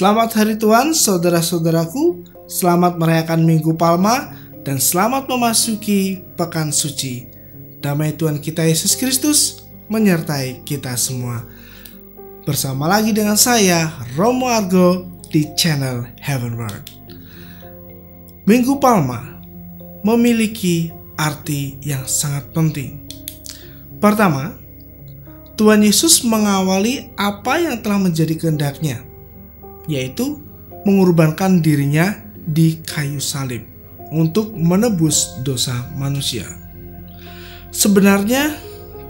Selamat Hari Tuhan, saudara-saudaraku. Selamat merayakan Minggu Palma dan selamat memasuki Pekan Suci. Damai Tuhan kita Yesus Kristus menyertai kita semua. Bersama lagi dengan saya, Romo Argo, di channel Heavenward. Minggu Palma memiliki arti yang sangat penting. Pertama, Tuhan Yesus mengawali apa yang telah menjadi kehendak-Nya, yaitu mengorbankan dirinya di kayu salib untuk menebus dosa manusia. Sebenarnya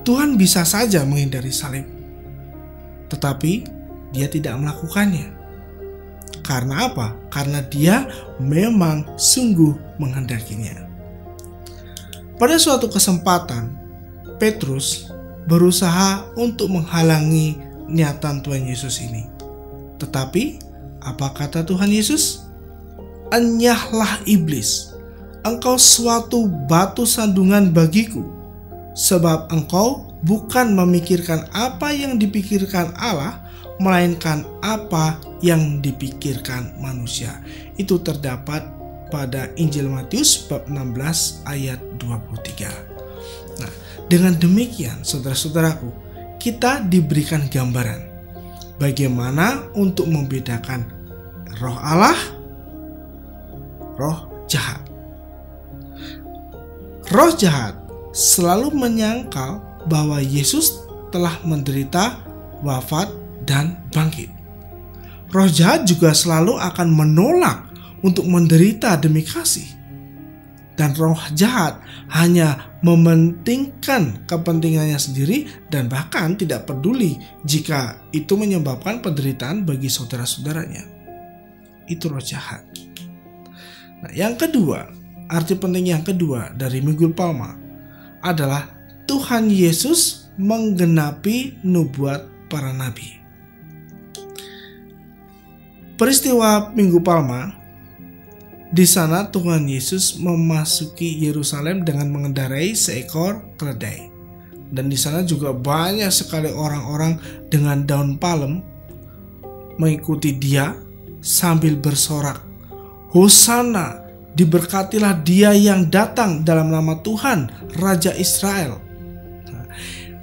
Tuhan bisa saja menghindari salib, tetapi Dia tidak melakukannya. Karena apa? Karena Dia memang sungguh menghendakinya. Pada suatu kesempatan, Petrus berusaha untuk menghalangi niatan Tuhan Yesus ini. Tetapi apa kata Tuhan Yesus? Enyahlah iblis, engkau suatu batu sandungan bagiku, sebab engkau bukan memikirkan apa yang dipikirkan Allah, melainkan apa yang dipikirkan manusia. Itu terdapat pada Injil Matius bab 16 ayat 23. Nah, dengan demikian saudara-saudaraku, kita diberikan gambaran bagaimana untuk membedakan roh Allah, roh jahat. Roh jahat selalu menyangkal bahwa Yesus telah menderita, wafat, dan bangkit. Roh jahat juga selalu akan menolak untuk menderita demi kasih. Dan roh jahat hanya mementingkan kepentingannya sendiri dan bahkan tidak peduli jika itu menyebabkan penderitaan bagi saudara-saudaranya. Itu roh jahat. Nah, yang kedua, arti penting yang kedua dari Minggu Palma adalah Tuhan Yesus menggenapi nubuat para nabi. Peristiwa Minggu Palma, di sana Tuhan Yesus memasuki Yerusalem dengan mengendarai seekor keledai. Dan di sana juga banyak sekali orang-orang dengan daun palem mengikuti Dia sambil bersorak, Hosana, diberkatilah Dia yang datang dalam nama Tuhan, Raja Israel. Nah,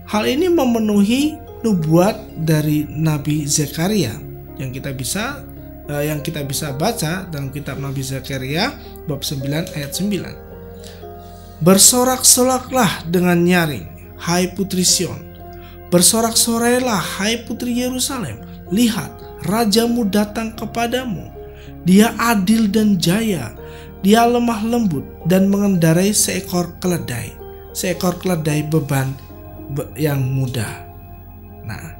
hal ini memenuhi nubuat dari Nabi Zekaria yang kita bisa baca dalam kitab Nabi Zakaria bab 9 ayat 9. Bersorak-soraklah dengan nyaring, hai putri Sion. Bersorak-sorailah, hai putri Yerusalem. Lihat, rajamu datang kepadamu. Dia adil dan jaya. Dia lemah lembut dan mengendarai seekor keledai. Seekor keledai beban yang mudah. Nah,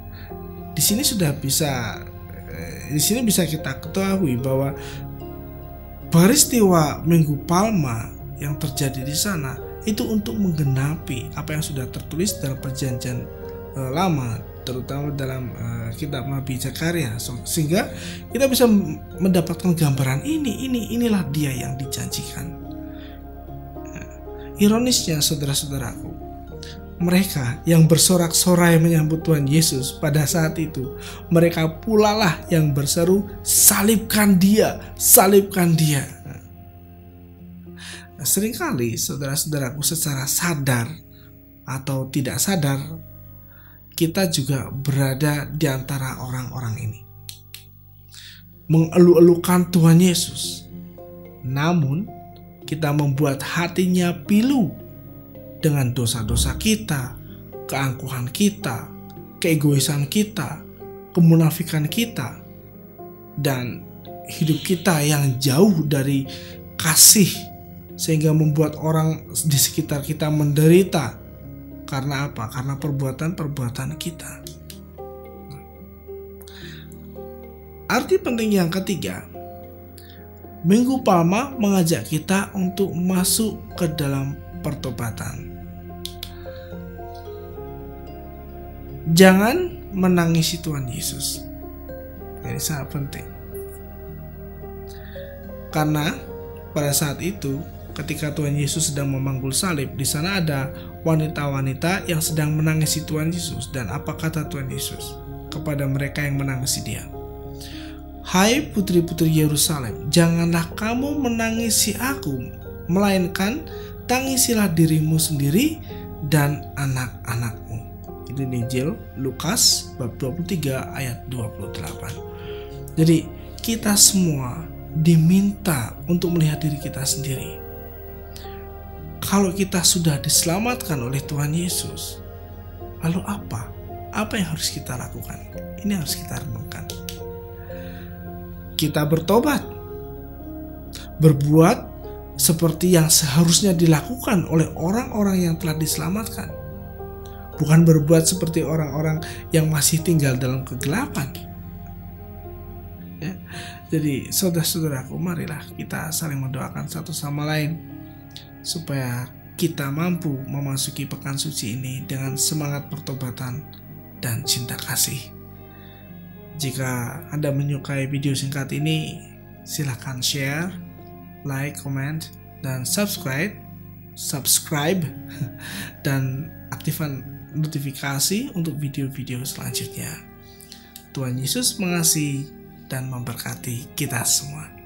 di sini bisa kita ketahui bahwa peristiwa Minggu Palma yang terjadi di sana itu untuk menggenapi apa yang sudah tertulis dalam Perjanjian Lama, terutama dalam kitab Nabi Zakaria, sehingga kita bisa mendapatkan gambaran inilah Dia yang dijanjikan. Ironisnya saudara-saudaraku, mereka yang bersorak-sorai menyambut Tuhan Yesus pada saat itu, mereka pula lah yang berseru, salibkan Dia, salibkan Dia. Nah, seringkali saudara-saudaraku secara sadar atau tidak sadar, kita juga berada di antara orang-orang ini, mengeluh-elukan Tuhan Yesus. Namun kita membuat hatinya pilu dengan dosa-dosa kita, keangkuhan kita, keegoisan kita, kemunafikan kita, dan hidup kita yang jauh dari kasih, sehingga membuat orang di sekitar kita menderita. Karena apa? Karena perbuatan-perbuatan kita. Arti penting yang ketiga, Minggu Palma mengajak kita untuk masuk ke dalam pertobatan. Jangan menangisi Tuhan Yesus. Ini sangat penting. Karena pada saat itu, ketika Tuhan Yesus sedang memanggul salib, di sana ada wanita-wanita yang sedang menangisi Tuhan Yesus. Dan apa kata Tuhan Yesus kepada mereka yang menangisi Dia? "Hai putri-putri Yerusalem, janganlah kamu menangisi aku, melainkan tangisilah dirimu sendiri dan anak-anakmu." Itu Injil Lukas bab 23 ayat 28. Jadi kita semua diminta untuk melihat diri kita sendiri. Kalau kita sudah diselamatkan oleh Tuhan Yesus, lalu apa? Apa yang harus kita lakukan? Ini harus kita renungkan. Kita bertobat, berbuat seperti yang seharusnya dilakukan oleh orang-orang yang telah diselamatkan. Bukan berbuat seperti orang-orang yang masih tinggal dalam kegelapan. Ya. Jadi saudara-saudaraku, marilah kita saling mendoakan satu sama lain supaya kita mampu memasuki pekan suci ini dengan semangat pertobatan dan cinta kasih. Jika Anda menyukai video singkat ini, silakan share, like, comment, dan subscribe dan aktifkan notifikasi untuk video-video selanjutnya. Tuhan Yesus mengasihi dan memberkati kita semua.